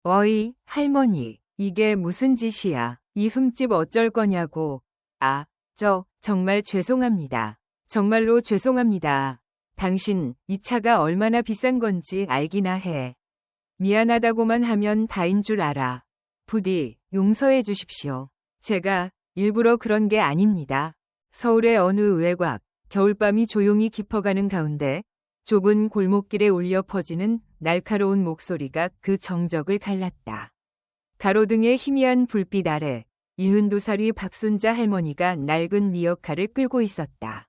어이, 할머니, 이게 무슨 짓이야? 이 흠집 어쩔 거냐고. 아, 정말 죄송합니다. 정말로 죄송합니다. 당신, 이 차가 얼마나 비싼 건지 알기나 해. 미안하다고만 하면 다인 줄 알아. 부디 용서해 주십시오. 제가 일부러 그런 게 아닙니다. 서울의 어느 외곽, 겨울밤이 조용히 깊어가는 가운데 좁은 골목길에 울려 퍼지는 날카로운 목소리가 그 정적을 갈랐다. 가로등의 희미한 불빛 아래 72살의 박순자 할머니가 낡은 리어카를 끌고 있었다.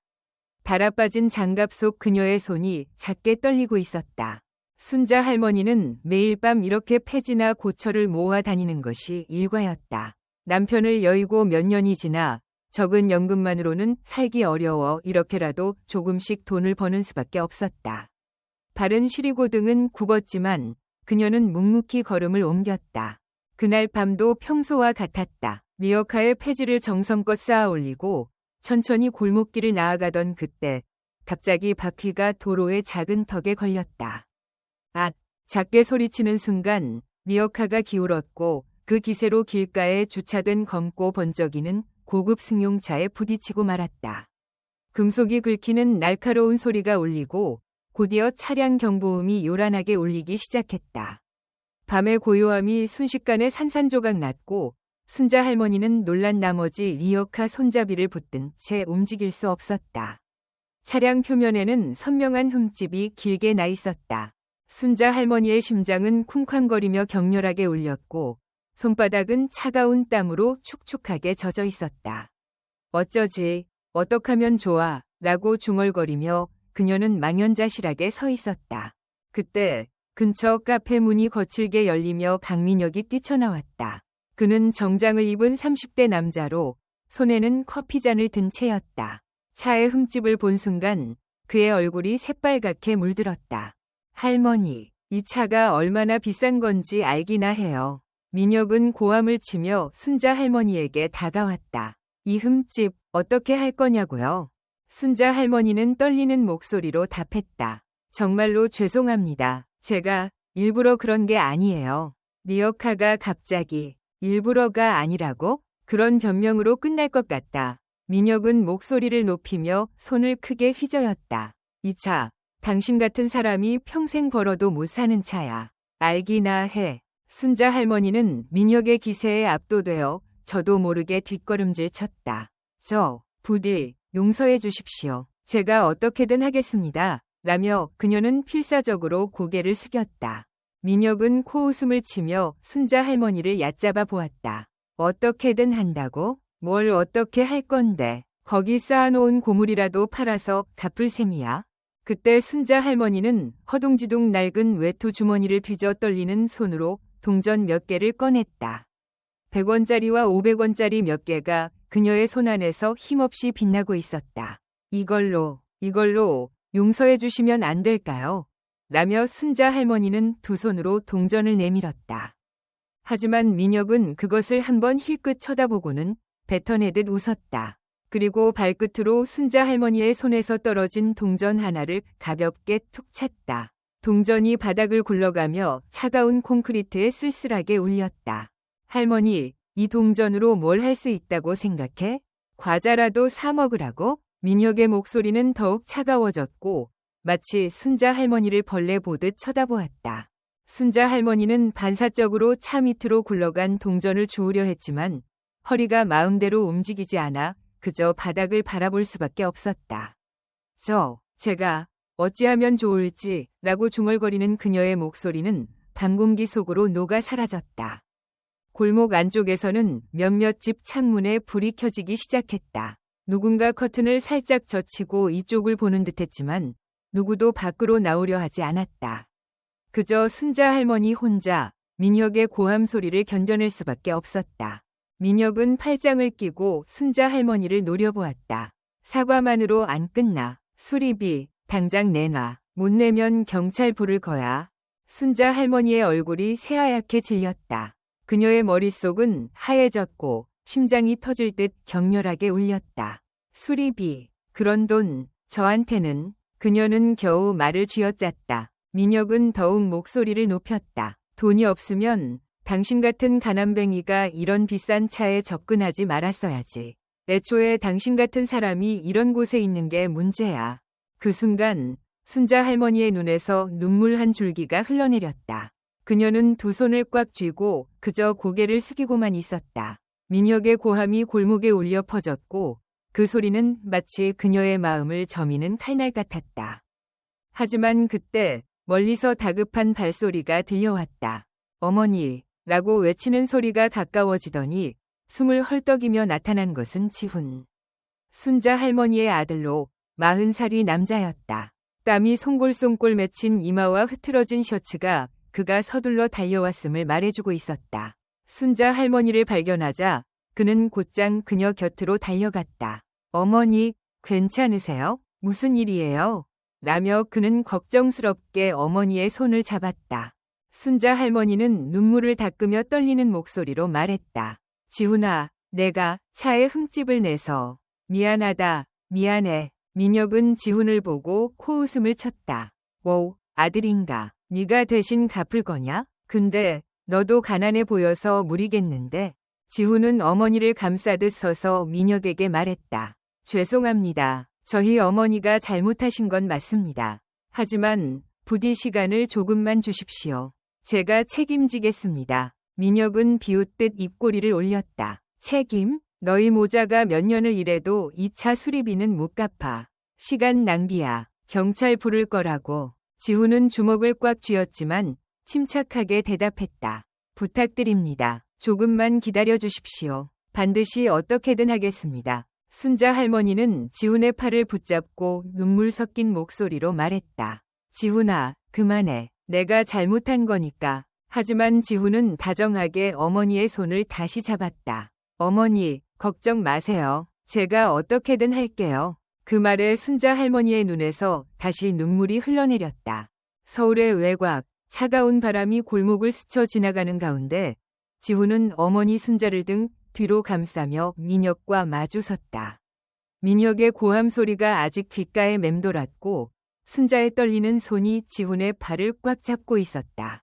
달아빠진 장갑 속 그녀의 손이 작게 떨리고 있었다. 순자 할머니는 매일 밤 이렇게 폐지나 고철을 모아 다니는 것이 일과였다. 남편을 여의고 몇 년이 지나 적은 연금만으로는 살기 어려워 이렇게라도 조금씩 돈을 버는 수밖에 없었다. 발은 시리고 등은 굽었지만 그녀는 묵묵히 걸음을 옮겼다. 그날 밤도 평소와 같았다. 리어카의 폐지를 정성껏 쌓아 올리고 천천히 골목길을 나아가던 그때 갑자기 바퀴가 도로의 작은 턱에 걸렸다. 앗! 작게 소리치는 순간 리어카가 기울었고 그 기세로 길가에 주차된 검고 번쩍이는 고급 승용차에 부딪히고 말았다. 금속이 긁히는 날카로운 소리가 울리고 곧이어 차량 경보음이 요란하게 울리기 시작했다. 밤의 고요함이 순식간에 산산조각 났고 순자 할머니는 놀란 나머지 리어카 손잡이를 붙든 채 움직일 수 없었다. 차량 표면에는 선명한 흠집이 길게 나 있었다. 순자 할머니의 심장은 쿵쾅거리며 격렬하게 울렸고 손바닥은 차가운 땀으로 축축하게 젖어 있었다. 어쩌지, 어떡하면 좋아, 라고 중얼거리며 그녀는 망연자실하게 서 있었다. 그때 근처 카페 문이 거칠게 열리며 강민혁이 뛰쳐나왔다. 그는 정장을 입은 30대 남자로 손에는 커피잔을 든 채였다. 차의 흠집을 본 순간 그의 얼굴이 새빨갛게 물들었다. 할머니, 이 차가 얼마나 비싼 건지 알기나 해요. 민혁은 고함을 치며 순자 할머니에게 다가왔다. 이 흠집 어떻게 할 거냐고요? 순자 할머니는 떨리는 목소리로 답했다. 정말로 죄송합니다. 제가 일부러 그런 게 아니에요. 리어카가 갑자기 일부러가 아니라고? 그런 변명으로 끝날 것 같다. 민혁은 목소리를 높이며 손을 크게 휘저었다. 이 차, 당신 같은 사람이 평생 벌어도 못 사는 차야. 알기나 해. 순자 할머니는 민혁의 기세에 압도되어 저도 모르게 뒷걸음질 쳤다. 부디 용서해 주십시오. 제가 어떻게든 하겠습니다. 라며 그녀는 필사적으로 고개를 숙였다. 민혁은 코웃음을 치며 순자 할머니를 얕잡아 보았다. 어떻게든 한다고? 뭘 어떻게 할 건데? 거기 쌓아놓은 고물이라도 팔아서 갚을 셈이야? 그때 순자 할머니는 허둥지둥 낡은 외투 주머니를 뒤져 떨리는 손으로 동전 몇 개를 꺼냈다. 100원짜리와 500원짜리 몇 개가 그녀의 손 안에서 힘없이 빛나고 있었다. 이걸로 용서해 주시면 안 될까요? 라며 순자 할머니는 두 손으로 동전을 내밀었다. 하지만 민혁은 그것을 한번 힐끗 쳐다보고는 뱉어내듯 웃었다. 그리고 발끝으로 순자 할머니의 손에서 떨어진 동전 하나를 가볍게 툭 찼다. 동전이 바닥을 굴러가며 차가운 콘크리트에 쓸쓸하게 울렸다. 할머니, 이 동전으로 뭘 할 수 있다고 생각해? 과자라도 사 먹으라고? 민혁의 목소리는 더욱 차가워졌고 마치 순자 할머니를 벌레 보듯 쳐다보았다. 순자 할머니는 반사적으로 차 밑으로 굴러간 동전을 주우려 했지만 허리가 마음대로 움직이지 않아 그저 바닥을 바라볼 수밖에 없었다. 제가 어찌하면 좋을지 라고 중얼거리는 그녀의 목소리는 밤 공기 속으로 녹아 사라졌다. 골목 안쪽에서는 몇몇 집 창문에 불이 켜지기 시작했다. 누군가 커튼을 살짝 젖히고 이쪽을 보는 듯했지만 누구도 밖으로 나오려 하지 않았다. 그저 순자 할머니 혼자 민혁의 고함 소리를 견뎌낼 수밖에 없었다. 민혁은 팔짱을 끼고 순자 할머니를 노려보았다. 사과만으로 안 끝나. 수리비 당장 내놔. 못 내면 경찰 부를 거야. 순자 할머니의 얼굴이 새하얗게 질렸다. 그녀의 머릿속은 하얘졌고 심장이 터질 듯 격렬하게 울렸다. 수리비, 그런 돈, 저한테는. 그녀는 겨우 말을 쥐어짰다. 민혁은 더욱 목소리를 높였다. 돈이 없으면 당신 같은 가난뱅이가 이런 비싼 차에 접근하지 말았어야지. 애초에 당신 같은 사람이 이런 곳에 있는 게 문제야. 그 순간 순자 할머니의 눈에서 눈물 한 줄기가 흘러내렸다. 그녀는 두 손을 꽉 쥐고 그저 고개를 숙이고만 있었다. 민혁의 고함이 골목에 울려 퍼졌고 그 소리는 마치 그녀의 마음을 저미는 칼날 같았다. 하지만 그때 멀리서 다급한 발소리가 들려왔다. 어머니! 라고 외치는 소리가 가까워지더니 숨을 헐떡이며 나타난 것은 지훈. 순자 할머니의 아들로 40살이 남자였다. 땀이 송골송골 맺힌 이마와 흐트러진 셔츠가 그가 서둘러 달려왔음을 말해주고 있었다. 순자 할머니를 발견하자 그는 곧장 그녀 곁으로 달려갔다. 어머니, 괜찮으세요? 무슨 일이에요? 라며 그는 걱정스럽게 어머니의 손을 잡았다. 순자 할머니는 눈물을 닦으며 떨리는 목소리로 말했다. 지훈아, 내가 차에 흠집을 내서 미안하다, 미안해. 민혁은 지훈을 보고 코웃음을 쳤다. 오, 아들인가? 네가 대신 갚을 거냐? 근데 너도 가난해 보여서 무리겠는데? 지훈은 어머니를 감싸듯 서서 민혁에게 말했다. 죄송합니다. 저희 어머니가 잘못하신 건 맞습니다. 하지만 부디 시간을 조금만 주십시오. 제가 책임지겠습니다. 민혁은 비웃듯 입꼬리를 올렸다. 책임? 너희 모자가 몇 년을 일해도 이 차 수리비는 못 갚아. 시간 낭비야. 경찰 부를 거라고. 지훈은 주먹을 꽉 쥐었지만 침착하게 대답했다. 부탁드립니다. 조금만 기다려 주십시오. 반드시 어떻게든 하겠습니다. 순자 할머니는 지훈의 팔을 붙잡고 눈물 섞인 목소리로 말했다. 지훈아, 그만해. 내가 잘못한 거니까. 하지만 지훈은 다정하게 어머니의 손을 다시 잡았다. 어머니, 걱정 마세요. 제가 어떻게든 할게요. 그 말에 순자 할머니의 눈에서 다시 눈물이 흘러내렸다. 서울의 외곽, 차가운 바람이 골목을 스쳐 지나가는 가운데 지훈은 어머니 순자를 등 뒤로 감싸며 민혁과 마주 섰다. 민혁의 고함 소리가 아직 귓가에 맴돌았고 순자의 떨리는 손이 지훈의 발을 꽉 잡고 있었다.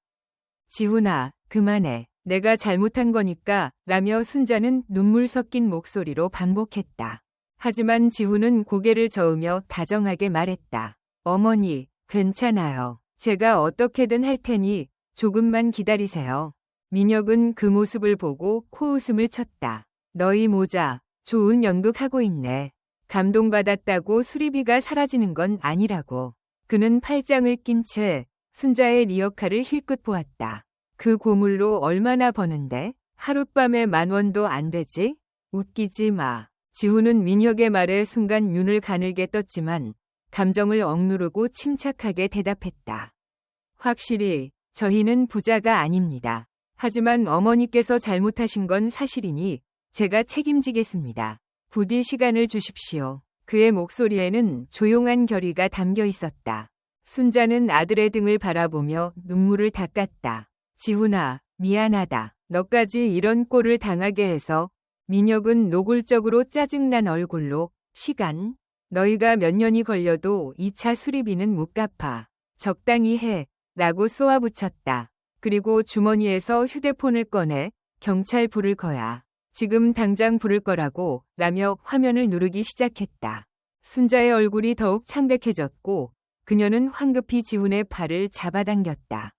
지훈아, 그만해. 내가 잘못한 거니까 라며 순자는 눈물 섞인 목소리로 반복했다. 하지만 지훈은 고개를 저으며 다정하게 말했다. 어머니, 괜찮아요. 제가 어떻게든 할 테니 조금만 기다리세요. 민혁은 그 모습을 보고 코웃음을 쳤다. 너희 모자, 좋은 연극하고 있네. 감동받았다고 수리비가 사라지는 건 아니라고. 그는 팔짱을 낀 채 순자의 리어카를 힐끗 보았다. 그 고물로 얼마나 버는데? 하룻밤에 10,000원도 안 되지? 웃기지 마. 지훈은 민혁의 말에 순간 눈을 가늘게 떴지만 감정을 억누르고 침착하게 대답했다. 확실히 저희는 부자가 아닙니다. 하지만 어머니께서 잘못하신 건 사실이니 제가 책임지겠습니다. 부디 시간을 주십시오. 그의 목소리에는 조용한 결의가 담겨 있었다. 순자는 아들의 등을 바라보며 눈물을 닦았다. 지훈아, 미안하다. 너까지 이런 꼴을 당하게 해서. 민혁은 노골적으로 짜증난 얼굴로 시간? 너희가 몇 년이 걸려도 이 차 수리비는 못 갚아. 적당히 해. 라고 쏘아붙였다. 그리고 주머니에서 휴대폰을 꺼내 경찰 부를 거야. 지금 당장 부를 거라고 라며 화면을 누르기 시작했다. 순자의 얼굴이 더욱 창백해졌고 그녀는 황급히 지훈의 팔을 잡아당겼다.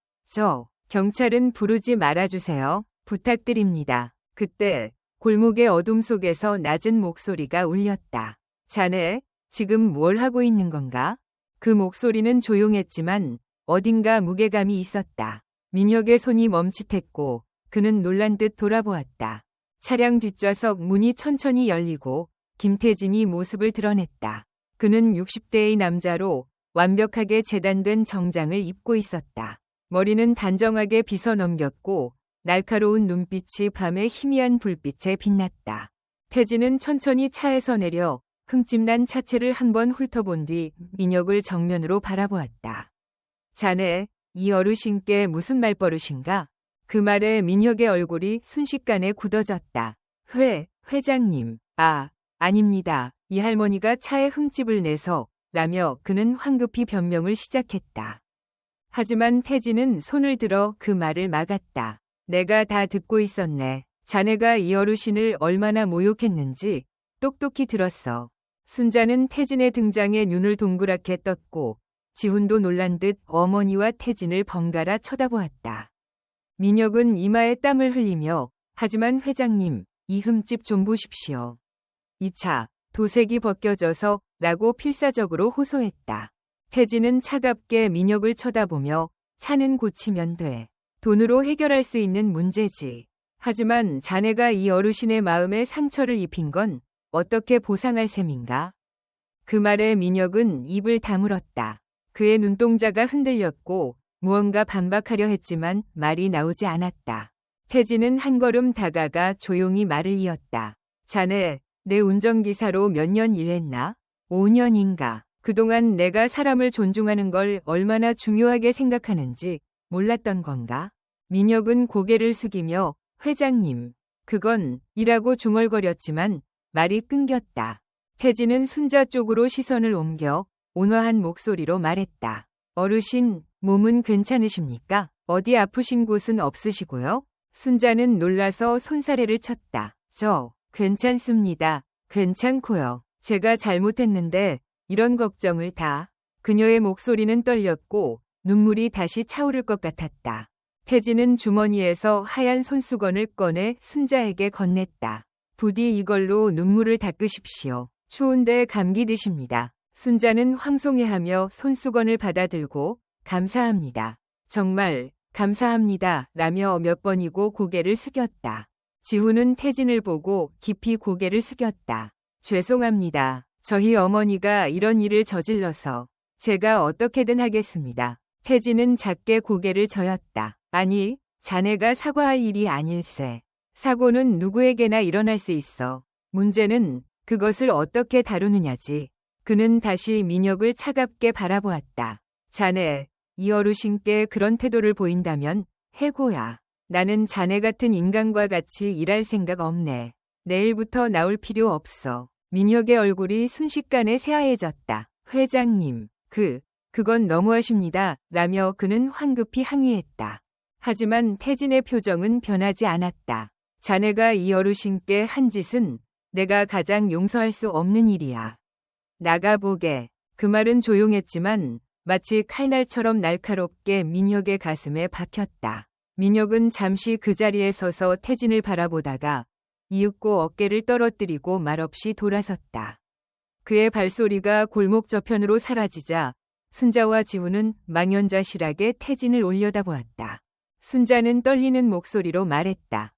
경찰은 부르지 말아주세요. 부탁드립니다. 그때 골목의 어둠 속에서 낮은 목소리가 울렸다. 자네, 지금 뭘 하고 있는 건가? 그 목소리는 조용했지만 어딘가 무게감이 있었다. 민혁의 손이 멈칫했고 그는 놀란 듯 돌아보았다. 차량 뒷좌석 문이 천천히 열리고 김태진이 모습을 드러냈다. 그는 60대의 남자로 완벽하게 재단된 정장을 입고 있었다. 머리는 단정하게 빗어 넘겼고 날카로운 눈빛이 밤의 희미한 불빛에 빛났다. 태진은 천천히 차에서 내려 흠집난 차체를 한번 훑어본 뒤 민혁을 정면으로 바라보았다. 자네, 이 어르신께 무슨 말버릇인가? 그 말에 민혁의 얼굴이 순식간에 굳어졌다. 회장님, 아닙니다. 이 할머니가 차에 흠집을 내서 라며 그는 황급히 변명을 시작했다. 하지만 태진은 손을 들어 그 말을 막았다. 내가 다 듣고 있었네. 자네가 이 어르신을 얼마나 모욕했는지 똑똑히 들었어. 순자는 태진의 등장에 눈을 동그랗게 떴고 지훈도 놀란 듯 어머니와 태진을 번갈아 쳐다보았다. 민혁은 이마에 땀을 흘리며 하지만 회장님, 이 흠집 좀 보십시오. 이 차, 도색이 벗겨져서 라고 필사적으로 호소했다. 태진은 차갑게 민혁을 쳐다보며 차는 고치면 돼. 돈으로 해결할 수 있는 문제지. 하지만 자네가 이 어르신의 마음에 상처를 입힌 건 어떻게 보상할 셈인가? 그 말에 민혁은 입을 다물었다. 그의 눈동자가 흔들렸고 무언가 반박하려 했지만 말이 나오지 않았다. 태진은 한 걸음 다가가 조용히 말을 이었다. 자네, 내 운전기사로 몇 년 일했나? 5년인가. 그동안 내가 사람을 존중하는 걸 얼마나 중요하게 생각하는지 몰랐던 건가? 민혁은 고개를 숙이며 회장님, 그건 이라고 중얼거렸지만 말이 끊겼다. 태진은 순자 쪽으로 시선을 옮겨 온화한 목소리로 말했다. 어르신, 몸은 괜찮으십니까? 어디 아프신 곳은 없으시고요? 순자는 놀라서 손사래를 쳤다. 저, 괜찮습니다. 괜찮고요. 제가 잘못했는데 이런 걱정을 다. 그녀의 목소리는 떨렸고 눈물이 다시 차오를 것 같았다. 태진은 주머니에서 하얀 손수건을 꺼내 순자에게 건넸다. 부디 이걸로 눈물을 닦으십시오. 추운데 감기 드십니다. 순자는 황송해하며 손수건을 받아들고 감사합니다. 정말 감사합니다. 라며 몇 번이고 고개를 숙였다. 지훈은 태진을 보고 깊이 고개를 숙였다. 죄송합니다. 저희 어머니가 이런 일을 저질러서 제가 어떻게든 하겠습니다. 태진은 작게 고개를 저었다. 아니, 자네가 사과할 일이 아닐세. 사고는 누구에게나 일어날 수 있어. 문제는 그것을 어떻게 다루느냐지. 그는 다시 민혁을 차갑게 바라보았다. 자네, 이 어르신께 그런 태도를 보인다면 해고야. 나는 자네 같은 인간과 같이 일할 생각 없네. 내일부터 나올 필요 없어. 민혁의 얼굴이 순식간에 새하얘졌다. 회장님, 그건 너무하십니다. 라며 그는 황급히 항의했다. 하지만 태진의 표정은 변하지 않았다. 자네가 이 어르신께 한 짓은 내가 가장 용서할 수 없는 일이야. 나가보게. 그 말은 조용했지만 마치 칼날처럼 날카롭게 민혁의 가슴에 박혔다. 민혁은 잠시 그 자리에 서서 태진을 바라보다가 이윽고 어깨를 떨어뜨리고 말없이 돌아섰다. 그의 발소리가 골목 저편으로 사라지자 순자와 지훈은 망연자실하게 태진을 올려다보았다. 순자는 떨리는 목소리로 말했다.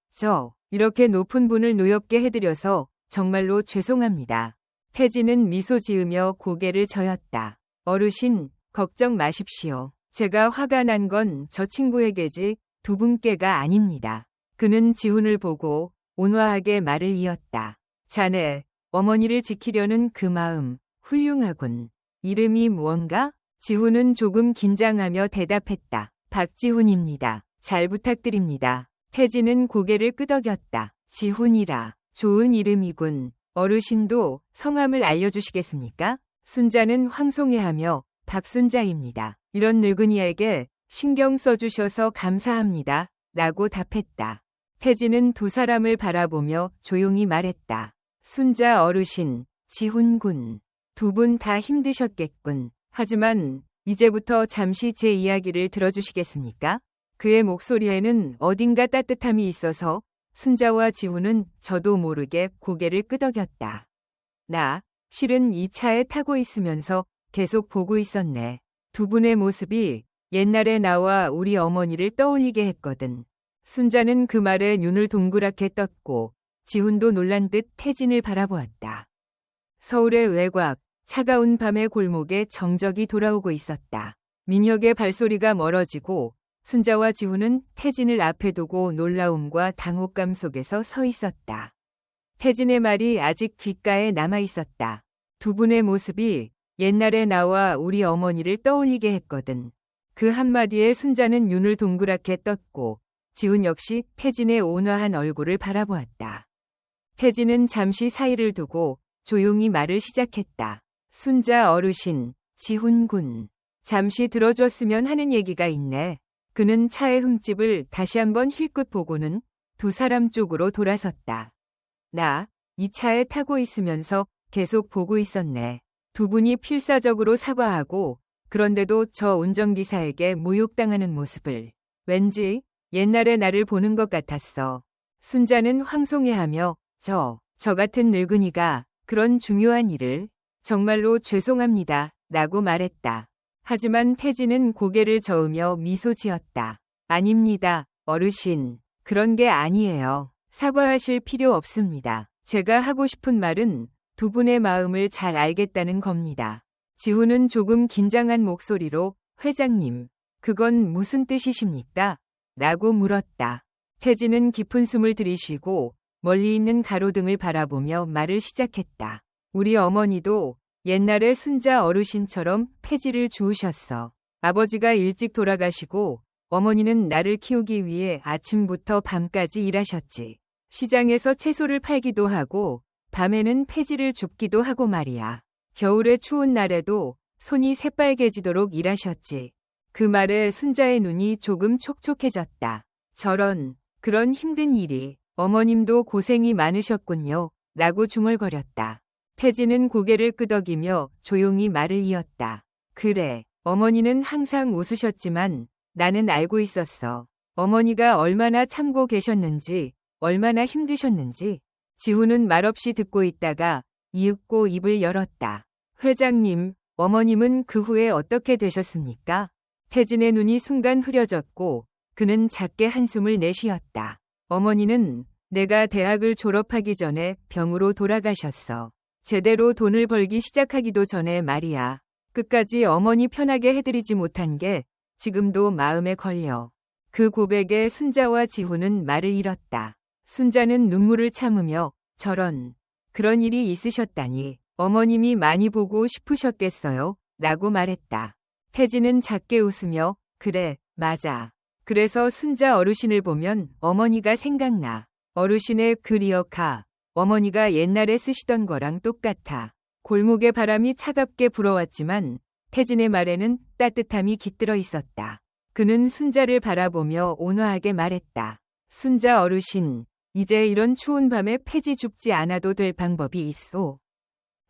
이렇게 높은 분을 노엽게 해드려서 정말로 죄송합니다. 태진은 미소 지으며 고개를 저었다. 어르신, 걱정 마십시오. 제가 화가 난 건 저 친구에게지 두 분께가 아닙니다. 그는 지훈을 보고 온화하게 말을 이었다. 자네, 어머니를 지키려는 그 마음, 훌륭하군. 이름이 무언가? 지훈은 조금 긴장하며 대답했다. 박지훈입니다. 잘 부탁드립니다. 태진은 고개를 끄덕였다. 지훈이라. 좋은 이름이군. 어르신도 성함을 알려주시겠습니까? 순자는 황송해하며 박순자입니다. 이런 늙은이에게 신경 써주셔서 감사합니다. 라고 답했다. 태진은 두 사람을 바라보며 조용히 말했다. 순자 어르신, 지훈군. 두 분 다 힘드셨겠군. 하지만 이제부터 잠시 제 이야기를 들어주시겠습니까? 그의 목소리에는 어딘가 따뜻함이 있어서 순자와 지훈은 저도 모르게 고개를 끄덕였다. 나 실은 이 차에 타고 있으면서 계속 보고 있었네. 두 분의 모습이 옛날에 나와 우리 어머니를 떠올리게 했거든. 순자는 그 말에 눈을 동그랗게 떴고 지훈도 놀란 듯 태진을 바라보았다. 서울의 외곽, 차가운 밤의 골목에 정적이 돌아오고 있었다. 민혁의 발소리가 멀어지고 순자와 지훈은 태진을 앞에 두고 놀라움과 당혹감 속에서 서 있었다. 태진의 말이 아직 귓가에 남아 있었다. 두 분의 모습이 옛날에 나와 우리 어머니를 떠올리게 했거든. 그 한마디에 순자는 눈을 동그랗게 떴고 지훈 역시 태진의 온화한 얼굴을 바라보았다. 태진은 잠시 사이를 두고 조용히 말을 시작했다. 순자 어르신, 지훈군. 잠시 들어줬으면 하는 얘기가 있네. 그는 차의 흠집을 다시 한번 힐끗 보고는 두 사람 쪽으로 돌아섰다. 나 이 차에 타고 있으면서 계속 보고 있었네. 두 분이 필사적으로 사과하고 그런데도 저 운전기사에게 모욕당하는 모습을 왠지 옛날의 나를 보는 것 같았어. 순자는 황송해하며 저 같은 늙은이가 그런 중요한 일을 정말로 죄송합니다 라고 말했다. 하지만 태진은 고개를 저으며 미소 지었다. 아닙니다, 어르신. 그런 게 아니에요. 사과하실 필요 없습니다. 제가 하고 싶은 말은 두 분의 마음을 잘 알겠다는 겁니다. 지훈은 조금 긴장한 목소리로 회장님, 그건 무슨 뜻이십니까? 라고 물었다. 태진은 깊은 숨을 들이쉬고 멀리 있는 가로등을 바라보며 말을 시작했다. 우리 어머니도 옛날에 순자 어르신처럼 폐지를 주우셨어. 아버지가 일찍 돌아가시고 어머니는 나를 키우기 위해 아침부터 밤까지 일하셨지. 시장에서 채소를 팔기도 하고 밤에는 폐지를 줍기도 하고 말이야. 겨울에 추운 날에도 손이 새빨개지도록 일하셨지. 그 말에 순자의 눈이 조금 촉촉해졌다. 그런 힘든 일이 어머님도 고생이 많으셨군요. 라고 중얼거렸다. 태진은 고개를 끄덕이며 조용히 말을 이었다. 그래, 어머니는 항상 웃으셨지만 나는 알고 있었어. 어머니가 얼마나 참고 계셨는지, 얼마나 힘드셨는지. 지훈은 말없이 듣고 있다가 이윽고 입을 열었다. 회장님, 어머님은 그 후에 어떻게 되셨습니까? 태진의 눈이 순간 흐려졌고 그는 작게 한숨을 내쉬었다. 어머니는 내가 대학을 졸업하기 전에 병으로 돌아가셨어. 제대로 돈을 벌기 시작하기도 전에 말이야. 끝까지 어머니 편하게 해드리지 못한 게 지금도 마음에 걸려. 그 고백에 순자와 지훈은 말을 잃었다. 순자는 눈물을 참으며 그런 일이 있으셨다니 어머님이 많이 보고 싶으셨겠어요? 라고 말했다. 태진은 작게 웃으며 그래, 맞아. 그래서 순자 어르신을 보면 어머니가 생각나. 어르신의 그 리어카, 어머니가 옛날에 쓰시던 거랑 똑같아. 골목의 바람이 차갑게 불어왔지만 태진의 말에는 따뜻함이 깃들어 있었다. 그는 순자를 바라보며 온화하게 말했다. 순자 어르신, 이제 이런 추운 밤에 폐지 줍지 않아도 될 방법이 있소.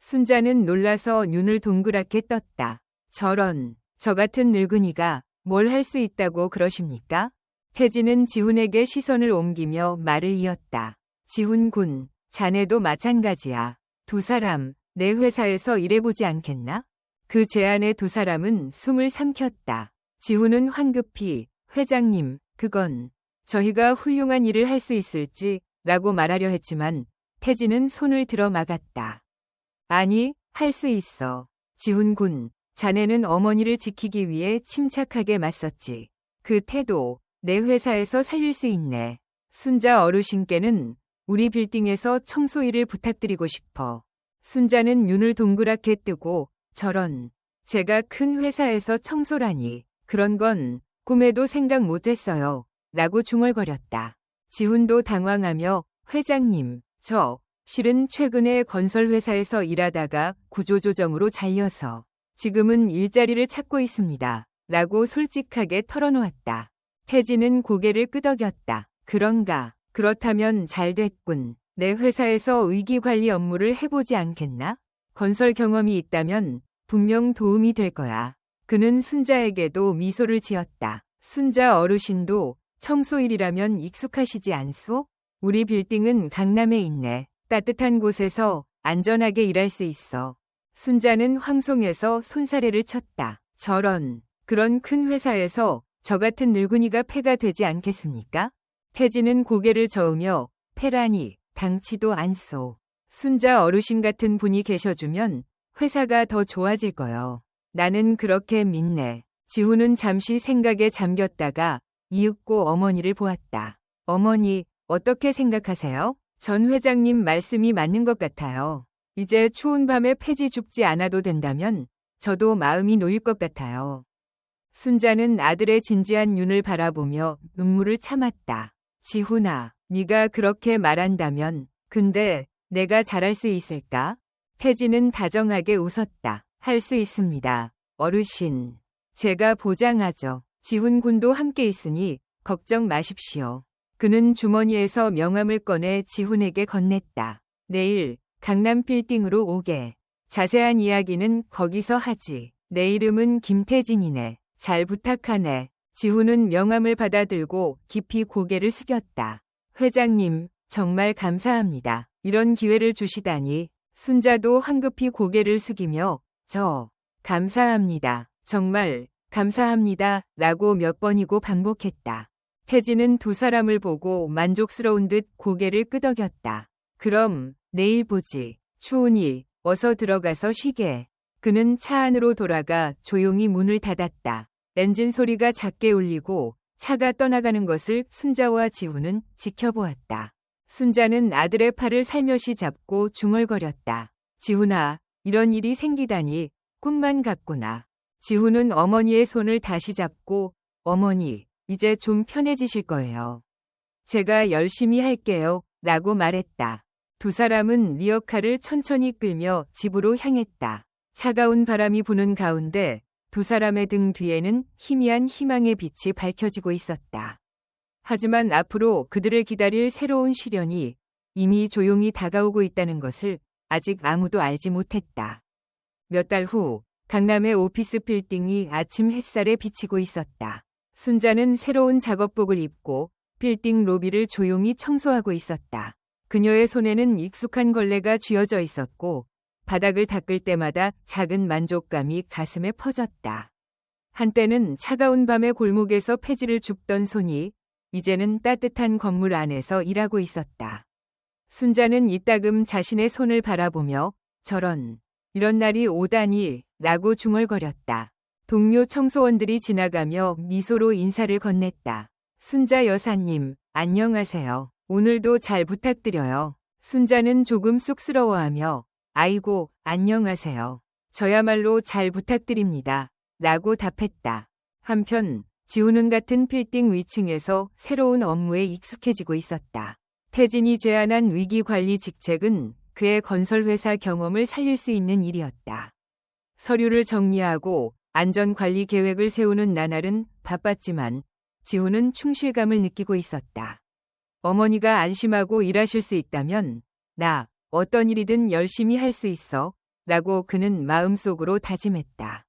순자는 놀라서 눈을 동그랗게 떴다. 저 같은 늙은이가 뭘 할 수 있다고 그러십니까? 태진은 지훈에게 시선을 옮기며 말을 이었다. 지훈 군, 자네도 마찬가지야. 두 사람, 내 회사에서 일해보지 않겠나? 그 제안에 두 사람은 숨을 삼켰다. 지훈은 황급히, 회장님, 그건 저희가 훌륭한 일을 할 수 있을지 라고 말하려 했지만 태진은 손을 들어 막았다. 아니, 할 수 있어. 지훈 군, 자네는 어머니를 지키기 위해 침착하게 맞섰지. 그 태도, 내 회사에서 살릴 수 있네. 순자 어르신께는 우리 빌딩에서 청소 일을 부탁드리고 싶어. 순자는 눈을 동그랗게 뜨고 제가 큰 회사에서 청소라니. 그런 건 꿈에도 생각 못했어요. 라고 중얼거렸다. 지훈도 당황하며 회장님, 실은 최근에 건설회사에서 일하다가 구조조정으로 잘려서 지금은 일자리를 찾고 있습니다. 라고 솔직하게 털어놓았다. 태진은 고개를 끄덕였다. 그런가? 그렇다면 잘 됐군. 내 회사에서 위기관리 업무를 해보지 않겠나? 건설 경험이 있다면 분명 도움이 될 거야. 그는 순자에게도 미소를 지었다. 순자 어르신도 청소일이라면 익숙하시지 않소? 우리 빌딩은 강남에 있네. 따뜻한 곳에서 안전하게 일할 수 있어. 순자는 황송해서 손사래를 쳤다. 그런 큰 회사에서 저 같은 늙은이가 폐가 되지 않겠습니까? 태진은 고개를 저으며 폐라니, 당치도 않소. 순자 어르신 같은 분이 계셔주면 회사가 더 좋아질 거요. 나는 그렇게 믿네. 지훈은 잠시 생각에 잠겼다가 이윽고 어머니를 보았다. 어머니, 어떻게 생각하세요? 전 회장님 말씀이 맞는 것 같아요. 이제 추운 밤에 폐지 줍지 않아도 된다면 저도 마음이 놓일 것 같아요. 순자는 아들의 진지한 눈을 바라보며 눈물을 참았다. 지훈아, 네가 그렇게 말한다면 근데 내가 잘할 수 있을까? 태진은 다정하게 웃었다. 할 수 있습니다. 어르신. 제가 보장하죠. 지훈 군도 함께 있으니 걱정 마십시오. 그는 주머니에서 명함을 꺼내 지훈에게 건넸다. 내일 강남 빌딩으로 오게. 자세한 이야기는 거기서 하지. 내 이름은 김태진이네. 잘 부탁하네. 지훈은 명함을 받아들고 깊이 고개를 숙였다. 회장님, 정말 감사합니다. 이런 기회를 주시다니. 순자도 황급히 고개를 숙이며 감사합니다. 정말 감사합니다. 라고 몇 번이고 반복했다. 태진은 두 사람을 보고 만족스러운 듯 고개를 끄덕였다. 그럼 내일 보지. 추우니 어서 들어가서 쉬게. 그는 차 안으로 돌아가 조용히 문을 닫았다. 엔진 소리가 작게 울리고 차가 떠나가는 것을 순자와 지훈은 지켜보았다. 순자는 아들의 팔을 살며시 잡고 중얼거렸다. 지훈아, 이런 일이 생기다니 꿈만 같구나. 지훈은 어머니의 손을 다시 잡고 어머니, 이제 좀 편해지실 거예요. 제가 열심히 할게요. 라고 말했다. 두 사람은 리어카를 천천히 끌며 집으로 향했다. 차가운 바람이 부는 가운데 두 사람의 등 뒤에는 희미한 희망의 빛이 밝혀지고 있었다. 하지만 앞으로 그들을 기다릴 새로운 시련이 이미 조용히 다가오고 있다는 것을 아직 아무도 알지 못했다. 몇 달 후 강남의 오피스 빌딩이 아침 햇살에 비치고 있었다. 순자는 새로운 작업복을 입고 빌딩 로비를 조용히 청소하고 있었다. 그녀의 손에는 익숙한 걸레가 쥐어져 있었고 바닥을 닦을 때마다 작은 만족감이 가슴에 퍼졌다. 한때는 차가운 밤의 골목에서 폐지를 줍던 손이 이제는 따뜻한 건물 안에서 일하고 있었다. 순자는 이따금 자신의 손을 바라보며 이런 날이 오다니 라고 중얼거렸다. 동료 청소원들이 지나가며 미소로 인사를 건넸다. 순자 여사님, 안녕하세요. 오늘도 잘 부탁드려요. 순자는 조금 쑥스러워하며 아이고, 안녕하세요. 저야말로 잘 부탁드립니다. 라고 답했다. 한편 지훈은 같은 빌딩 위층에서 새로운 업무에 익숙해지고 있었다. 태진이 제안한 위기관리 직책은 그의 건설회사 경험을 살릴 수 있는 일이었다. 서류를 정리하고 안전관리 계획을 세우는 나날은 바빴지만 지훈은 충실감을 느끼고 있었다. 어머니가 안심하고 일하실 수 있다면 나 어떤 일이든 열심히 할 수 있어 라고 그는 마음속으로 다짐했다.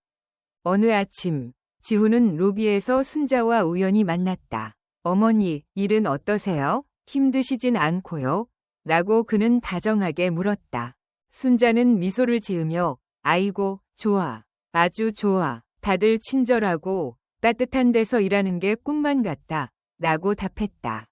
어느 아침 지훈은 로비에서 순자와 우연히 만났다. 어머니, 일은 어떠세요? 힘드시진 않고요? 라고 그는 다정하게 물었다. 순자는 미소를 지으며 아이고, 좋아. 아주 좋아. 다들 친절하고 따뜻한 데서 일하는 게 꿈만 같다. 라고 답했다.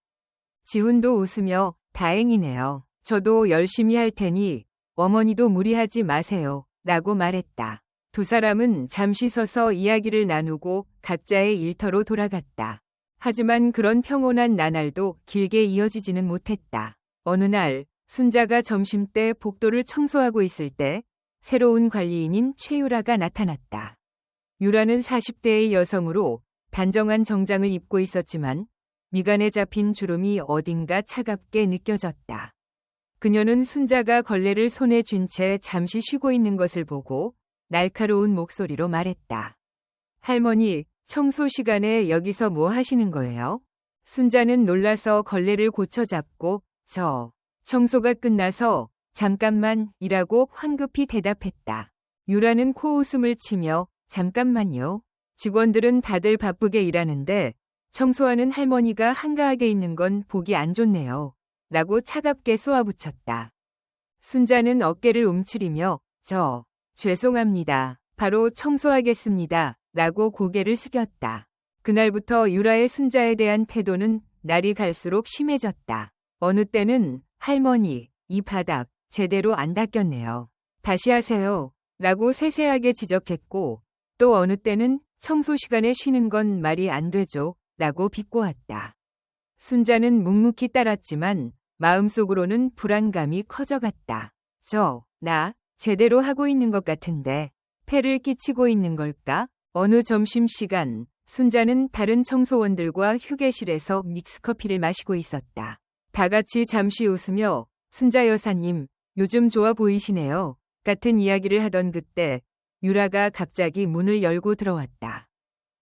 지훈도 웃으며 다행이네요. 저도 열심히 할 테니 어머니도 무리하지 마세요. 라고 말했다. 두 사람은 잠시 서서 이야기를 나누고 각자의 일터로 돌아갔다. 하지만 그런 평온한 나날도 길게 이어지지는 못했다. 어느 날 순자가 점심때 복도를 청소하고 있을 때 새로운 관리인인 최유라가 나타났다. 유라는 40대의 여성으로 단정한 정장을 입고 있었지만 미간에 잡힌 주름이 어딘가 차갑게 느껴졌다. 그녀는 순자가 걸레를 손에 쥔 채 잠시 쉬고 있는 것을 보고 날카로운 목소리로 말했다. 할머니, 청소 시간에 여기서 뭐 하시는 거예요? 순자는 놀라서 걸레를 고쳐 잡고 청소가 끝나서 잠깐만이라고 황급히 대답했다. 유라는 코웃음을 치며 잠깐만요. 직원들은 다들 바쁘게 일하는데 청소하는 할머니가 한가하게 있는 건 보기 안 좋네요. 라고 차갑게 쏘아붙였다. 순자는 어깨를 움츠리며 죄송합니다. 바로 청소하겠습니다. 라고 고개를 숙였다. 그날부터 유라의 순자에 대한 태도는 날이 갈수록 심해졌다. 어느 때는 할머니, 이 바닥 제대로 안 닦였네요. 다시 하세요. 라고 세세하게 지적했고 또 어느 때는 청소 시간에 쉬는 건 말이 안 되죠. 라고 비꼬았다. 순자는 묵묵히 따랐지만 마음속으로는 불안감이 커져갔다. 나 제대로 하고 있는 것 같은데 폐를 끼치고 있는 걸까? 어느 점심시간 순자는 다른 청소원들과 휴게실에서 믹스커피를 마시고 있었다. 다 같이 잠시 웃으며 순자 여사님, 요즘 좋아 보이시네요. 같은 이야기를 하던 그때 유라가 갑자기 문을 열고 들어왔다.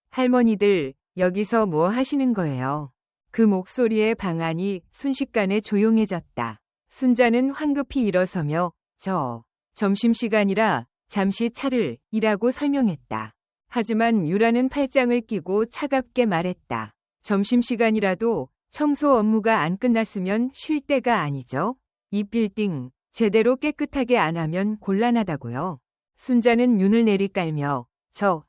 할머니들, 여기서 뭐 하시는 거예요? 그 목소리에 방 안이 순식간에 조용해졌다. 순자는 황급히 일어서며 점심시간이라 잠시 차를 이라고 설명했다. 하지만 유라는 팔짱을 끼고 차갑게 말했다. 점심시간이라도 청소 업무가 안 끝났으면 쉴 때가 아니죠. 이 빌딩 제대로 깨끗하게 안 하면 곤란하다고요. 순자는 눈을 내리깔며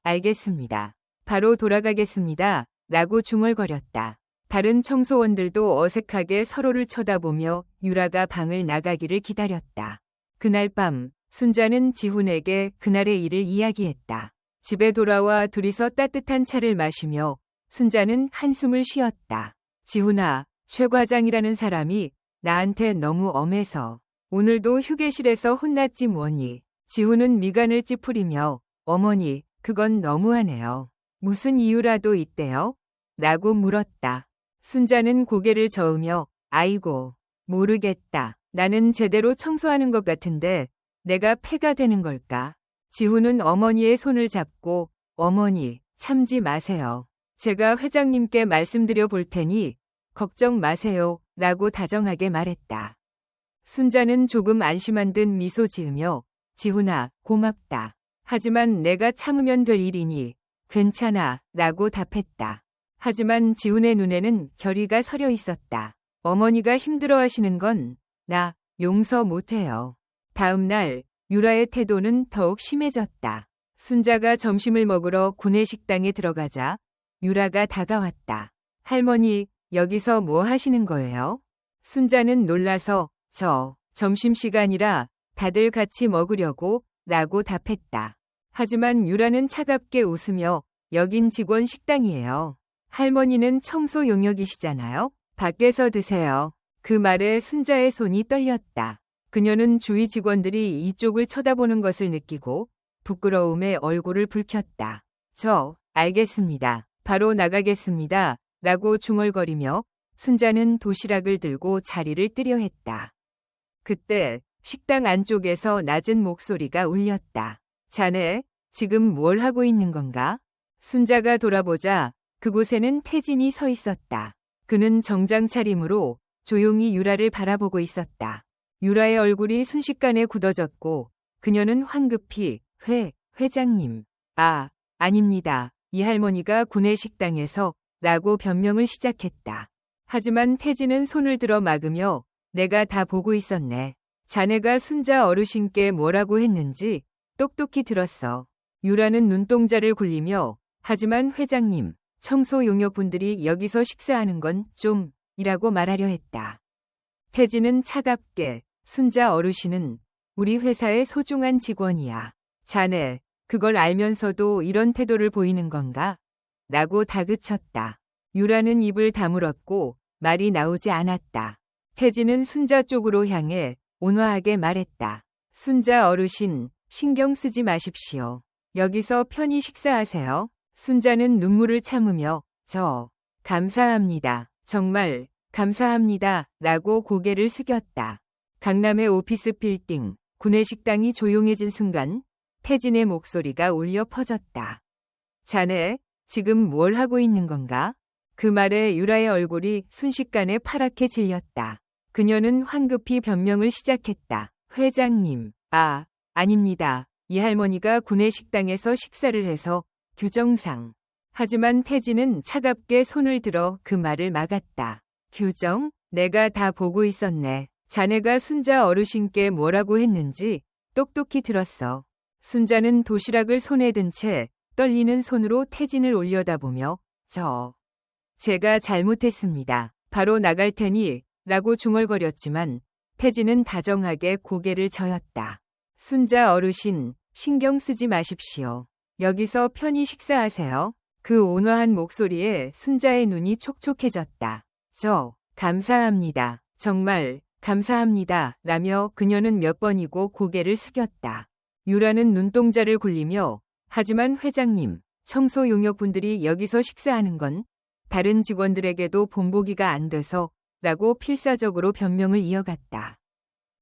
알겠습니다. 바로 돌아가겠습니다. 라고 중얼거렸다. 다른 청소원들도 어색하게 서로를 쳐다보며 유라가 방을 나가기를 기다렸다. 그날 밤 순자는 지훈에게 그날의 일을 이야기했다. 집에 돌아와 둘이서 따뜻한 차를 마시며 순자는 한숨을 쉬었다. 지훈아, 최 과장이라는 사람이 나한테 너무 엄해서 오늘도 휴게실에서 혼났지 뭐니. 지훈은 미간을 찌푸리며 어머니, 그건 너무하네요. 무슨 이유라도 있대요? 라고 물었다. 순자는 고개를 저으며 아이고, 모르겠다. 나는 제대로 청소하는 것 같은데 내가 폐가 되는 걸까? 지훈은 어머니의 손을 잡고 어머니, 참지 마세요. 제가 회장님께 말씀드려 볼 테니 걱정 마세요. 라고 다정하게 말했다. 순자는 조금 안심한 듯 미소 지으며 지훈아, 고맙다. 하지만 내가 참으면 될 일이니 괜찮아. 라고 답했다. 하지만 지훈의 눈에는 결의가 서려 있었다. 어머니가 힘들어하시는 건 나 용서 못해요. 다음 날 유라의 태도는 더욱 심해졌다. 순자가 점심을 먹으러 구내식당에 들어가자 유라가 다가왔다. 할머니, 여기서 뭐 하시는 거예요? 순자는 놀라서 점심시간이라 다들 같이 먹으려고 라고 답했다. 하지만 유라는 차갑게 웃으며 여긴 직원 식당이에요. 할머니는 청소 용역이시잖아요. 밖에서 드세요. 그 말에 순자의 손이 떨렸다. 그녀는 주위 직원들이 이쪽을 쳐다보는 것을 느끼고 부끄러움에 얼굴을 붉혔다. 알겠습니다. 바로 나가겠습니다. 라고 중얼거리며 순자는 도시락을 들고 자리를 뜨려 했다. 그때 식당 안쪽에서 낮은 목소리가 울렸다. 자네, 지금 뭘 하고 있는 건가? 순자가 돌아보자 그곳에는 태진이 서 있었다. 그는 정장 차림으로 조용히 유라를 바라보고 있었다. 유라의 얼굴이 순식간에 굳어졌고 그녀는 황급히 회장님. 아닙니다. 이 할머니가 구내식당에서 라고 변명을 시작했다. 하지만 태진은 손을 들어 막으며 내가 다 보고 있었네. 자네가 순자 어르신께 뭐라고 했는지 똑똑히 들었어. 유라는 눈동자를 굴리며 하지만 회장님, 청소 용역분들이 여기서 식사하는 건 좀 이라고 말하려 했다. 태진은 차갑게 순자 어르신은 우리 회사의 소중한 직원이야. 자네, 그걸 알면서도 이런 태도를 보이는 건가? 라고 다그쳤다. 유라는 입을 다물었고 말이 나오지 않았다. 태진은 순자 쪽으로 향해 온화하게 말했다. 순자 어르신, 신경 쓰지 마십시오. 여기서 편히 식사하세요. 순자는 눈물을 참으며 감사합니다. 정말 감사합니다. 라고 고개를 숙였다. 강남의 오피스 빌딩, 구내식당이 조용해진 순간 태진의 목소리가 울려 퍼졌다. 자네, 지금 뭘 하고 있는 건가? 그 말에 유라의 얼굴이 순식간에 파랗게 질렸다. 그녀는 황급히 변명을 시작했다. 회장님, 아닙니다. 이 할머니가 구내식당에서 식사를 해서 규정상. 하지만 태진은 차갑게 손을 들어 그 말을 막았다. 규정? 내가 다 보고 있었네. 자네가 순자 어르신께 뭐라고 했는지 똑똑히 들었어. 순자는 도시락을 손에 든 채 떨리는 손으로 태진을 올려다보며 제가 잘못했습니다. 바로 나갈 테니 라고 중얼거렸지만 태진은 다정하게 고개를 저었다. 순자 어르신, 신경 쓰지 마십시오. 여기서 편히 식사하세요. 그 온화한 목소리에 순자의 눈이 촉촉해졌다. 감사합니다. 정말 감사합니다. 라며 그녀는 몇 번이고 고개를 숙였다. 유라는 눈동자를 굴리며 하지만 회장님, 청소 용역분들이 여기서 식사하는 건 다른 직원들에게도 본보기가 안 돼서 라고 필사적으로 변명을 이어갔다.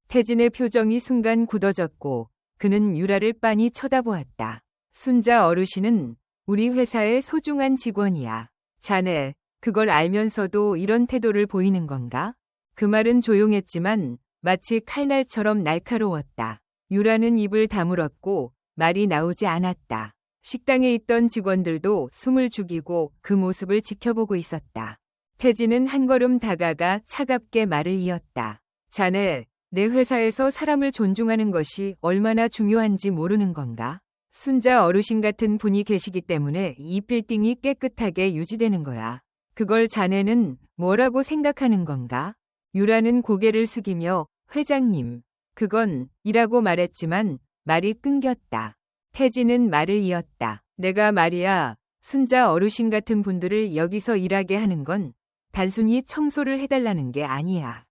태진의 표정이 순간 굳어졌고 그는 유라를 빤히 쳐다보았다. 순자 어르신은 우리 회사의 소중한 직원이야. 자네, 그걸 알면서도 이런 태도를 보이는 건가? 그 말은 조용했지만 마치 칼날처럼 날카로웠다. 유라는 입을 다물었고 말이 나오지 않았다. 식당에 있던 직원들도 숨을 죽이고 그 모습을 지켜보고 있었다. 태진은 한 걸음 다가가 차갑게 말을 이었다. 자네, 내 회사에서 사람을 존중하는 것이 얼마나 중요한지 모르는 건가? 순자 어르신 같은 분이 계시기 때문에 이 빌딩이 깨끗하게 유지되는 거야. 그걸 자네는 뭐라고 생각하는 건가? 유라는 고개를 숙이며 회장님, 그건 이라고 말했지만 말이 끊겼다. 태진은 말을 이었다. 내가 말이야, 순자 어르신 같은 분들을 여기서 일하게 하는 건 단순히 청소를 해달라는 게 아니야.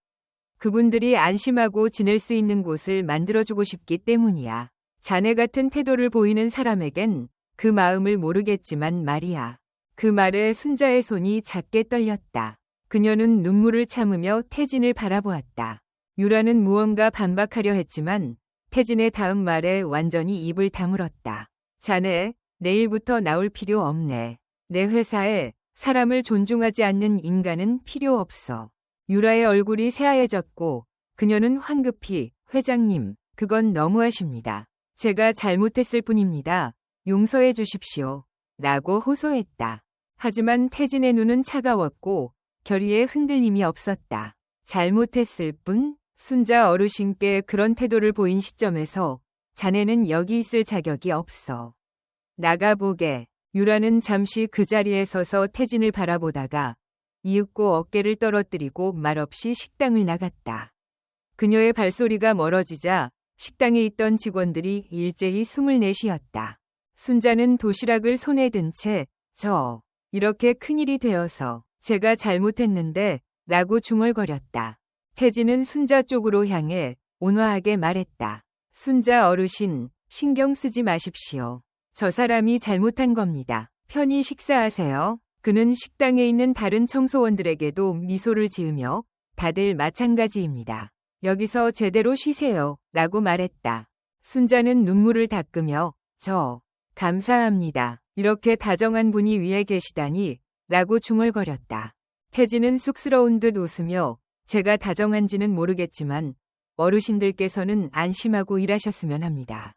그분들이 안심하고 지낼 수 있는 곳을 만들어주고 싶기 때문이야. 자네 같은 태도를 보이는 사람에겐 그 마음을 모르겠지만 말이야. 그 말에 순자의 손이 작게 떨렸다. 그녀는 눈물을 참으며 태진을 바라보았다. 유라는 무언가 반박하려 했지만 태진의 다음 말에 완전히 입을 다물었다. 자네, 내일부터 나올 필요 없네. 내 회사에 사람을 존중하지 않는 인간은 필요 없어. 유라의 얼굴이 새하얘졌고 그녀는 황급히 회장님, 그건 너무하십니다. 제가 잘못했을 뿐입니다. 용서해 주십시오. 라고 호소했다. 하지만 태진의 눈은 차가웠고 결의에 흔들림이 없었다. 잘못했을 뿐? 순자 어르신께 그런 태도를 보인 시점에서 자네는 여기 있을 자격이 없어. 나가보게. 유라는 잠시 그 자리에 서서 태진을 바라보다가 이윽고 어깨를 떨어뜨리고 말없이 식당을 나갔다. 그녀의 발소리가 멀어지자 식당에 있던 직원들이 일제히 숨을 내쉬었다. 순자는 도시락을 손에 든 채 이렇게 큰일이 되어서 제가 잘못했는데 라고 중얼거렸다. 태진은 순자 쪽으로 향해 온화하게 말했다. 순자 어르신, 신경 쓰지 마십시오. 저 사람이 잘못한 겁니다. 편히 식사하세요. 그는 식당에 있는 다른 청소원들에게도 미소를 지으며 다들 마찬가지입니다. 여기서 제대로 쉬세요. 라고 말했다. 순자는 눈물을 닦으며 감사합니다. 이렇게 다정한 분이 위에 계시다니 라고 중얼거렸다. 태진은 쑥스러운 듯 웃으며 제가 다정한지는 모르겠지만 어르신들께서는 안심하고 일하셨으면 합니다.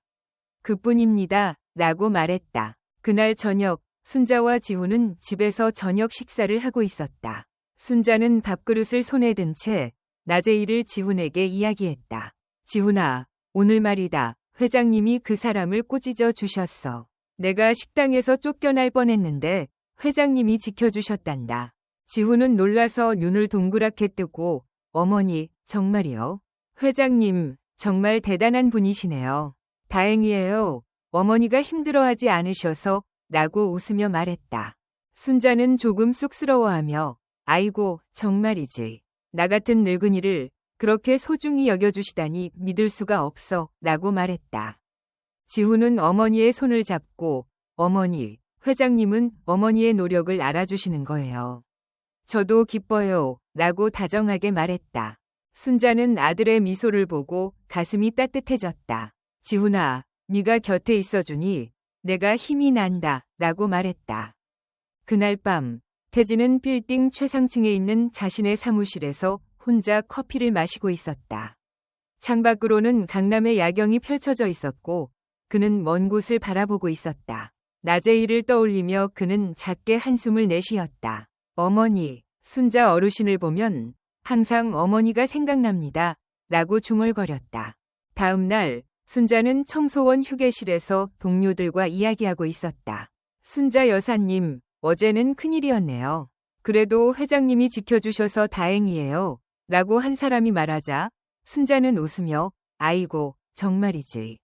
그뿐입니다. 라고 말했다. 그날 저녁 순자와 지훈은 집에서 저녁 식사를 하고 있었다. 순자는 밥그릇을 손에 든 채 낮의 일을 지훈에게 이야기했다. 지훈아, 오늘 말이다. 회장님이 그 사람을 꼬집어 주셨어. 내가 식당에서 쫓겨날 뻔했는데 회장님이 지켜주셨단다. 지훈은 놀라서 눈을 동그랗게 뜨고 어머니, 정말이요? 회장님, 정말 대단한 분이시네요. 다행이에요. 어머니가 힘들어하지 않으셔서 라고 웃으며 말했다. 순자는 조금 쑥스러워하며 아이고, 정말이지. 나 같은 늙은이를 그렇게 소중히 여겨주시다니 믿을 수가 없어 라고 말했다. 지훈은 어머니의 손을 잡고 어머니, 회장님은 어머니의 노력을 알아주시는 거예요. 저도 기뻐요 라고 다정하게 말했다. 순자는 아들의 미소를 보고 가슴이 따뜻해졌다. 지훈아, 네가 곁에 있어주니 내가 힘이 난다 라고 말했다. 그날 밤 태진은 빌딩 최상층에 있는 자신의 사무실에서 혼자 커피를 마시고 있었다. 창밖으로는 강남의 야경이 펼쳐져 있었고 그는 먼 곳을 바라보고 있었다. 낮의 일을 떠올리며 그는 작게 한숨을 내쉬었다. 어머니, 순자 어르신을 보면 항상 어머니가 생각납니다. 라고 중얼거렸다. 다음 날 순자는 청소원 휴게실에서 동료들과 이야기하고 있었다. 순자 여사님, 어제는 큰일이었네요. 그래도 회장님이 지켜주셔서 다행이에요. 라고 한 사람이 말하자 순자는 웃으며 아이고, 정말이지.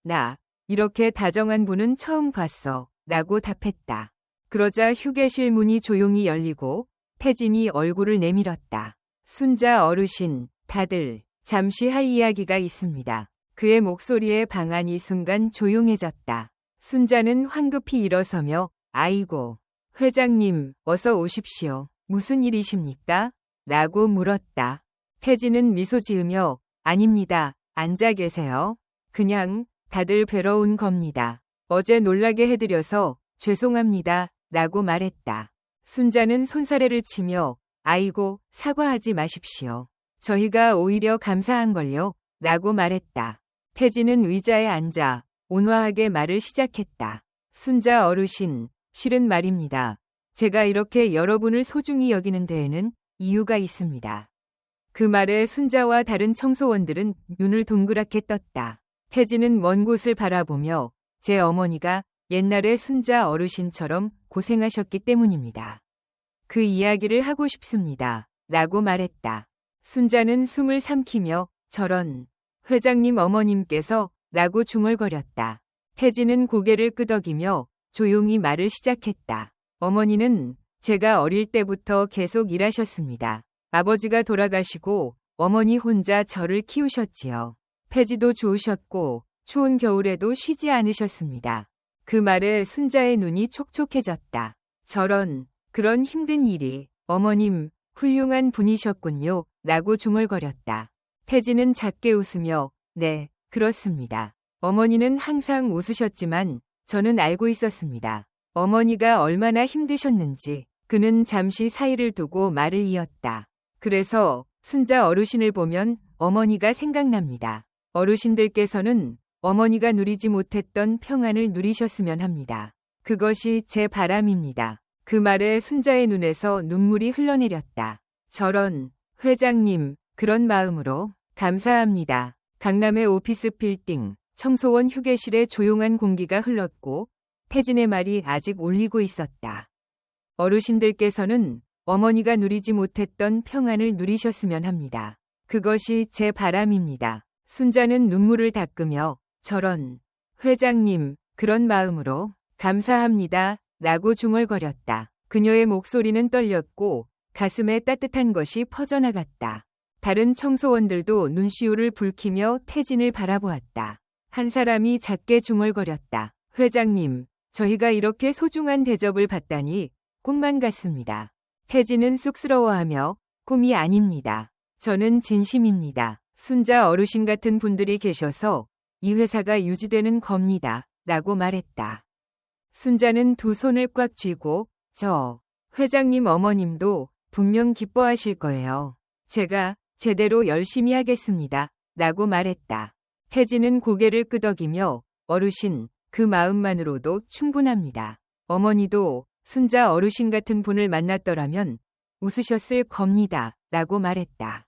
나 이렇게 다정한 분은 처음 봤어. 라고 답했다. 그러자 휴게실 문이 조용히 열리고 태진이 얼굴을 내밀었다. 순자 어르신, 다들 잠시 할 이야기가 있습니다. 그의 목소리에 방안이 순간 조용해졌다. 순자는 황급히 일어서며 아이고, 회장님, 어서 오십시오. 무슨 일이십니까? 라고 물었다. 태진은 미소 지으며 아닙니다. 앉아 계세요. 그냥 다들 뵈러 온 겁니다. 어제 놀라게 해드려서 죄송합니다. 라고 말했다. 순자는 손사래를 치며 아이고, 사과하지 마십시오. 저희가 오히려 감사한걸요. 라고 말했다. 태진은 의자에 앉아 온화하게 말을 시작했다. 순자 어르신, 실은 말입니다. 제가 이렇게 여러분을 소중히 여기는 데에는 이유가 있습니다. 그 말에 순자와 다른 청소원들은 눈을 동그랗게 떴다. 태진은 먼 곳을 바라보며 제 어머니가 옛날에 순자 어르신처럼 고생하셨기 때문입니다. 그 이야기를 하고 싶습니다. 라고 말했다. 순자는 숨을 삼키며 저런 회장님 어머님께서 라고 중얼거렸다. 태진은 고개를 끄덕이며 조용히 말을 시작했다. 어머니는 제가 어릴 때부터 계속 일하셨습니다. 아버지가 돌아가시고 어머니 혼자 저를 키우셨지요. 폐지도 좋으셨고 추운 겨울에도 쉬지 않으셨습니다. 그 말에 순자의 눈이 촉촉해졌다. 저런, 그런 힘든 일이 어머님 훌륭한 분이셨군요. 라고 중얼거렸다. 태진은 작게 웃으며 네, 그렇습니다. 어머니는 항상 웃으셨지만 저는 알고 있었습니다. 어머니가 얼마나 힘드셨는지. 그는 잠시 사이를 두고 말을 이었다. 그래서 순자 어르신을 보면 어머니가 생각납니다. 어르신들께서는 어머니가 누리지 못했던 평안을 누리셨으면 합니다. 그것이 제 바람입니다. 그 말에 순자의 눈에서 눈물이 흘러내렸다. 저런, 회장님, 그런 마음으로 감사합니다. 강남의 오피스 빌딩, 청소원 휴게실에 조용한 공기가 흘렀고 태진의 말이 아직 울리고 있었다. 어르신들께서는 어머니가 누리지 못했던 평안을 누리셨으면 합니다. 그것이 제 바람입니다. 순자는 눈물을 닦으며 저런, 회장님, 그런 마음으로 감사합니다. 라고 중얼거렸다. 그녀의 목소리는 떨렸고 가슴에 따뜻한 것이 퍼져나갔다. 다른 청소원들도 눈시울을 붉히며 태진을 바라보았다. 한 사람이 작게 중얼거렸다. 회장님, 저희가 이렇게 소중한 대접을 받다니 꿈만 같습니다. 태진은 쑥스러워하며 꿈이 아닙니다. 저는 진심입니다. 순자 어르신 같은 분들이 계셔서 이 회사가 유지되는 겁니다. 라고 말했다. 순자는 두 손을 꽉 쥐고 회장님 어머님도 분명 기뻐하실 거예요. 제가 제대로 열심히 하겠습니다. 라고 말했다. 태진은 고개를 끄덕이며 어르신, 그 마음만으로도 충분합니다. 어머니도 순자 어르신 같은 분을 만났더라면 웃으셨을 겁니다. 라고 말했다.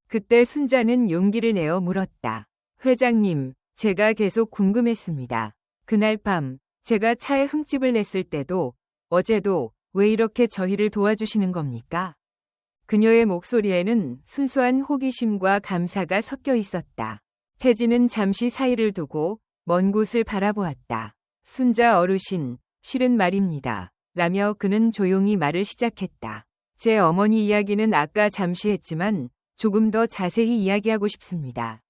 그때 순자는 용기를 내어 물었다. 회장님, 제가 계속 궁금했습니다. 그날 밤 제가 차에 흠집을 냈을 때도 어제도 왜 이렇게 저희를 도와주시는 겁니까? 그녀의 목소리에는 순수한 호기심과 감사가 섞여 있었다. 태진은 잠시 사이를 두고 먼 곳을 바라보았다. 순자 어르신, 실은 말입니다. 라며 그는 조용히 말을 시작했다. 제 어머니 이야기는 아까 잠시 했지만 조금 더 자세히 이야기하고 싶습니다.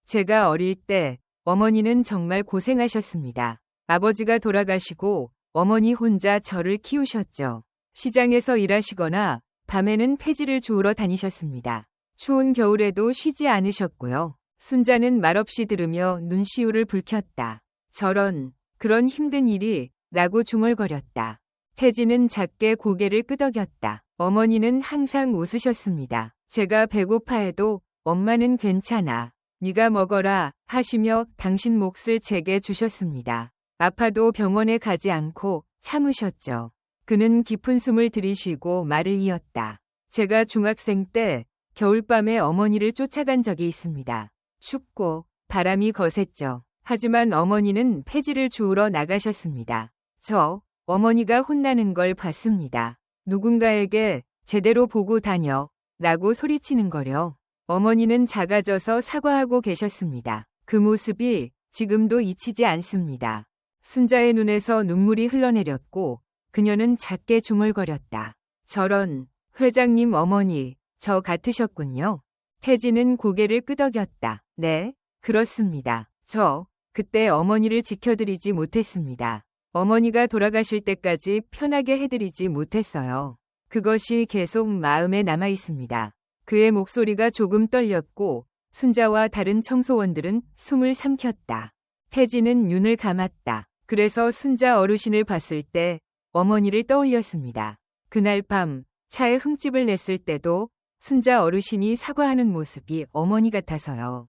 제가 어릴 때 어머니는 정말 고생하셨습니다. 아버지가 돌아가시고 어머니 혼자 저를 키우셨죠. 시장에서 일하시거나 밤에는 폐지를 주우러 다니셨습니다. 추운 겨울에도 쉬지 않으셨고요. 순자는 말없이 들으며 눈시울을 붉혔다. 저런, 그런 힘든 일이 라고 중얼거렸다. 태진은 작게 고개를 끄덕였다. 어머니는 항상 웃으셨습니다. 제가 배고파해도 엄마는 괜찮아. 네가 먹어라 하시며 당신 몫을 제게 주셨습니다. 아파도 병원에 가지 않고 참으셨죠. 그는 깊은 숨을 들이쉬고 말을 이었다. 제가 중학생 때 겨울밤에 어머니를 쫓아간 적이 있습니다. 춥고 바람이 거셌죠. 하지만 어머니는 폐지를 주우러 나가셨습니다. 저 어머니가 혼나는 걸 봤습니다. 누군가에게 제대로 보고 다녀 라고 소리치는 거려. 어머니는 작아져서 사과하고 계셨습니다. 그 모습이 지금도 잊히지 않습니다. 순자의 눈에서 눈물이 흘러내렸고 그녀는 작게 중얼거렸다. 저런, 회장님 어머니, 저 같으셨군요. 태진은 고개를 끄덕였다. 네, 그렇습니다. 저 그때 어머니를 지켜드리지 못했습니다. 어머니가 돌아가실 때까지 편하게 해드리지 못했어요. 그것이 계속 마음에 남아 있습니다. 그의 목소리가 조금 떨렸고 순자와 다른 청소원들은 숨을 삼켰다. 태진은 눈을 감았다. 그래서 순자 어르신을 봤을 때 어머니를 떠올렸습니다. 그날 밤 차에 흠집을 냈을 때도 순자 어르신이 사과하는 모습이 어머니 같아서요.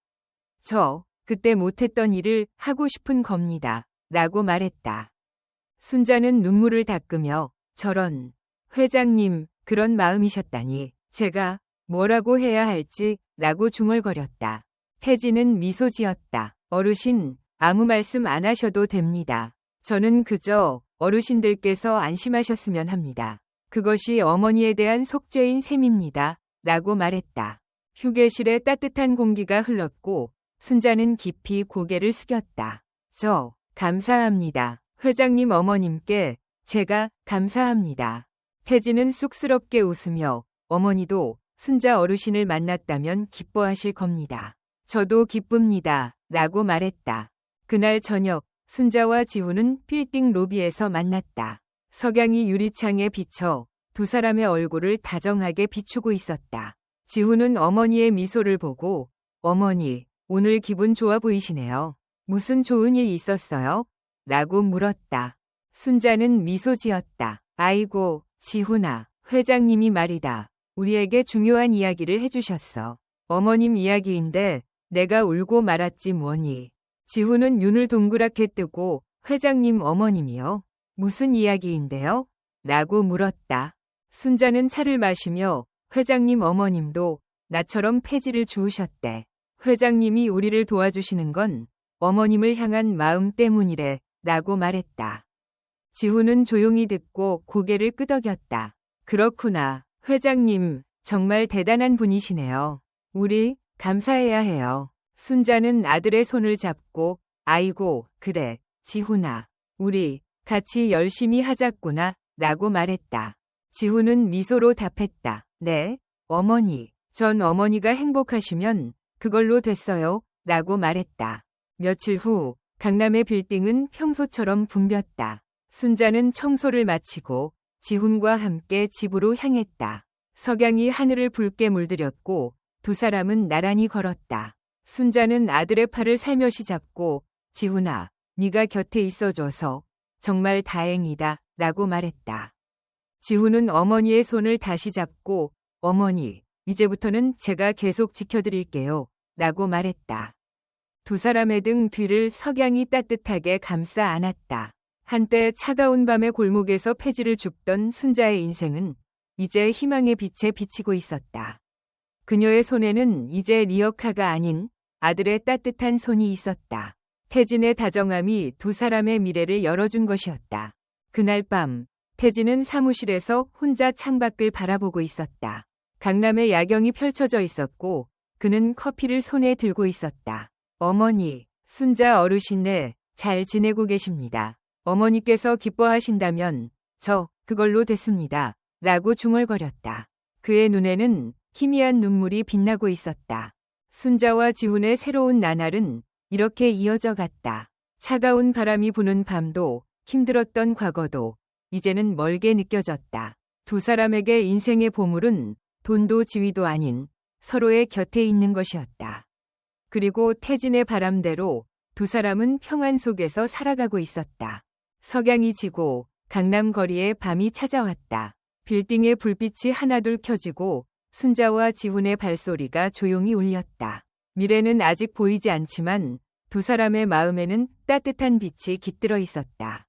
저 그때 못했던 일을 하고 싶은 겁니다. 라고 말했다. 순자는 눈물을 닦으며 저런 회장님 그런 마음이셨다니 제가 뭐라고 해야 할지 라고 중얼거렸다. 태진은 미소 지었다. 어르신 아무 말씀 안 하셔도 됩니다. 저는 그저 어르신들께서 안심하셨으면 합니다. 그것이 어머니에 대한 속죄인 셈입니다. 라고 말했다. 휴게실에 따뜻한 공기가 흘렀고 순자는 깊이 고개를 숙였다. 저 감사합니다. 회장님 어머님께 제가 감사합니다. 태진은 쑥스럽게 웃으며 어머니도 순자 어르신을 만났다면 기뻐하실 겁니다. 저도 기쁩니다. 라고 말했다. 그날 저녁 순자와 지훈은 빌딩 로비에서 만났다. 석양이 유리창에 비쳐 두 사람의 얼굴을 다정하게 비추고 있었다. 지훈은 어머니의 미소를 보고 어머니 오늘 기분 좋아 보이시네요. 무슨 좋은 일 있었어요? 라고 물었다. 순자는 미소 지었다. 아이고 지훈아 회장님이 말이다. 우리에게 중요한 이야기를 해주셨어. 어머님 이야기인데 내가 울고 말았지 뭐니. 지훈은 눈을 동그랗게 뜨고 회장님 어머님이요? 무슨 이야기인데요? 라고 물었다. 순자는 차를 마시며 회장님 어머님도 나처럼 폐지를 주우셨대. 회장님이 우리를 도와주시는 건 어머님을 향한 마음 때문이래 라고 말했다. 지훈은 조용히 듣고 고개를 끄덕였다. 그렇구나. 회장님 정말 대단한 분이시네요. 우리 감사해야 해요. 순자는 아들의 손을 잡고 아이고 그래 지훈아 우리 같이 열심히 하자꾸나 라고 말했다. 지훈은 미소로 답했다. 네 어머니 전 어머니가 행복하시면 그걸로 됐어요 라고 말했다. 며칠 후 강남의 빌딩은 평소처럼 붐볐다. 순자는 청소를 마치고 지훈과 함께 집으로 향했다. 석양이 하늘을 붉게 물들였고 두 사람은 나란히 걸었다. 순자는 아들의 팔을 살며시 잡고 지훈아, 네가 곁에 있어줘서 정말 다행이다 라고 말했다. 지훈은 어머니의 손을 다시 잡고 어머니, 이제부터는 제가 계속 지켜드릴게요 라고 말했다. 두 사람의 등 뒤를 석양이 따뜻하게 감싸 안았다. 한때 차가운 밤의 골목에서 폐지를 줍던 순자의 인생은 이제 희망의 빛에 비치고 있었다. 그녀의 손에는 이제 리어카가 아닌 아들의 따뜻한 손이 있었다. 태진의 다정함이 두 사람의 미래를 열어준 것이었다. 그날 밤 태진은 사무실에서 혼자 창밖을 바라보고 있었다. 강남의 야경이 펼쳐져 있었고 그는 커피를 손에 들고 있었다. 어머니, 순자 어르신네 잘 지내고 계십니다. 어머니께서 기뻐하신다면 저 그걸로 됐습니다. 라고 중얼거렸다. 그의 눈에는 희미한 눈물이 빛나고 있었다. 순자와 지훈의 새로운 나날은 이렇게 이어져 갔다. 차가운 바람이 부는 밤도 힘들었던 과거도 이제는 멀게 느껴졌다. 두 사람에게 인생의 보물은 돈도 지위도 아닌 서로의 곁에 있는 것이었다. 그리고 태진의 바람대로 두 사람은 평안 속에서 살아가고 있었다. 석양이 지고 강남 거리에 밤이 찾아왔다. 빌딩의 불빛이 하나둘 켜지고 순자와 지훈의 발소리가 조용히 울렸다. 미래는 아직 보이지 않지만 두 사람의 마음에는 따뜻한 빛이 깃들어 있었다.